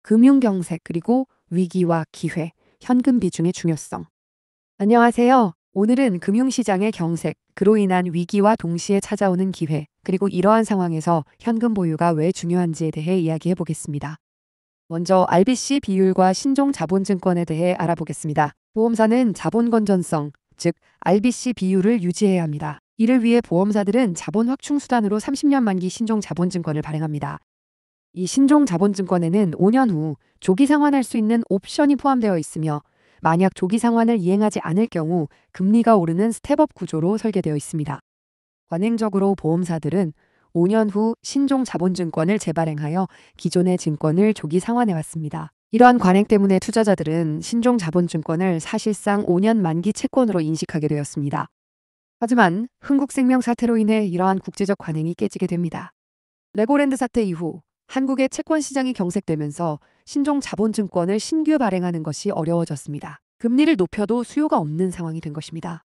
금융경색 그리고 위기와 기회, 현금 비중의 중요성. 안녕하세요. 오늘은 금융시장의 경색, 그로 인한 위기와 동시에 찾아오는 기회, 그리고 이러한 상황에서 현금 보유가 왜 중요한지에 대해 이야기해 보겠습니다. 먼저 RBC 비율과 신종자본증권에 대해 알아보겠습니다. 보험사는 자본 건전성, 즉 RBC 비율을 유지해야 합니다. 이를 위해 보험사들은 자본 확충 수단으로 30년 만기 신종자본증권을 발행합니다. 이 신종자본증권에는 5년 후 조기 상환할 수 있는 옵션이 포함되어 있으며 만약 조기 상환을 이행하지 않을 경우 금리가 오르는 스텝업 구조로 설계되어 있습니다. 관행적으로 보험사들은 5년 후 신종자본증권을 재발행하여 기존의 증권을 조기 상환해왔습니다. 이러한 관행 때문에 투자자들은 신종자본증권을 사실상 5년 만기 채권으로 인식하게 되었습니다. 하지만 흥국생명 사태로 인해 이러한 국제적 관행이 깨지게 됩니다. 레고랜드 사태 이후 한국의 채권 시장이 경색되면서 신종자본증권을 신규 발행하는 것이 어려워졌습니다. 금리를 높여도 수요가 없는 상황이 된 것입니다.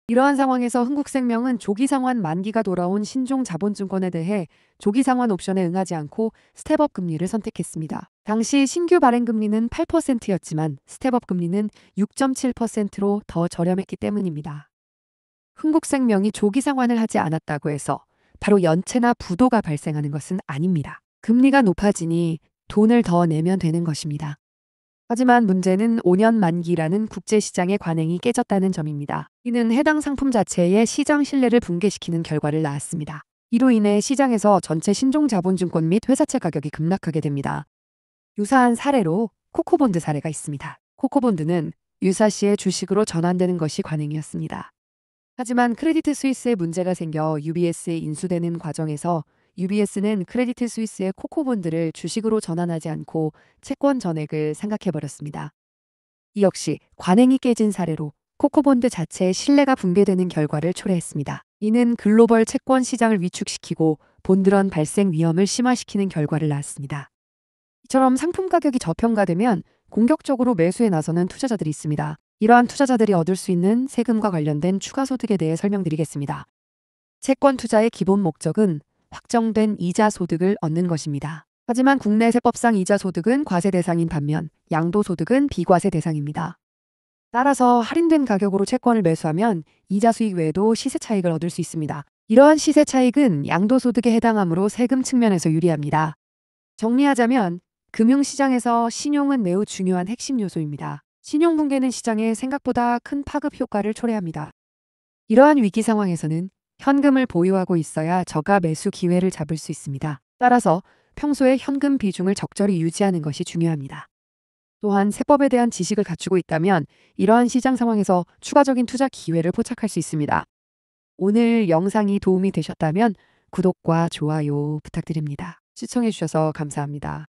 이러한 상황에서 흥국생명은 조기 상환 만기가 돌아온 신종자본증권에 대해 조기 상환 옵션에 응하지 않고 스텝업 금리를 선택했습니다. 당시 신규 발행 금리는 8%였지만 스텝업 금리는 6.7%로 더 저렴했기 때문입니다. 흥국생명이 조기 상환을 하지 않았다고 해서 바로 연체나 부도가 발생하는 것은 아닙니다. 금리가 높아지니 돈을 더 내면 되는 것입니다. 하지만 문제는 5년 만기라는 국제시장의 관행이 깨졌다는 점입니다. 이는 해당 상품 자체의 시장 신뢰를 붕괴시키는 결과를 낳았습니다. 이로 인해 시장에서 전체 신종자본증권 및 회사채 가격이 급락하게 됩니다. 유사한 사례로 코코본드 사례가 있습니다. 코코본드는 유사시의 주식으로 전환되는 것이 관행이었습니다. 하지만 크레디트 스위스에 문제가 생겨 UBS에 인수되는 과정에서 UBS는 크레디트 스위스의 코코본드를 주식으로 전환하지 않고 채권 전액을 상각해버렸습니다. 이 역시 관행이 깨진 사례로 코코본드 자체의 신뢰가 붕괴되는 결과를 초래했습니다. 이는 글로벌 채권 시장을 위축시키고 본드런 발생 위험을 심화시키는 결과를 낳았습니다. 이처럼 상품 가격이 저평가되면 공격적으로 매수에 나서는 투자자들이 있습니다. 이러한 투자자들이 얻을 수 있는 세금과 관련된 추가 소득에 대해 설명드리겠습니다. 채권 투자의 기본 목적은 확정된 이자 소득을 얻는 것입니다. 하지만 국내 세법상 이자 소득은 과세 대상인 반면 양도 소득은 비과세 대상입니다. 따라서 할인된 가격으로 채권을 매수하면 이자 수익 외에도 시세 차익을 얻을 수 있습니다. 이러한 시세 차익은 양도 소득에 해당하므로 세금 측면에서 유리합니다. 정리하자면 금융시장에서 신용은 매우 중요한 핵심 요소입니다. 신용 붕괴는 시장에 생각보다 큰 파급 효과를 초래합니다. 이러한 위기 상황에서는 현금을 보유하고 있어야 저가 매수 기회를 잡을 수 있습니다. 따라서 평소에 현금 비중을 적절히 유지하는 것이 중요합니다. 또한 세법에 대한 지식을 갖추고 있다면 이러한 시장 상황에서 추가적인 투자 기회를 포착할 수 있습니다. 오늘 영상이 도움이 되셨다면 구독과 좋아요 부탁드립니다. 시청해주셔서 감사합니다.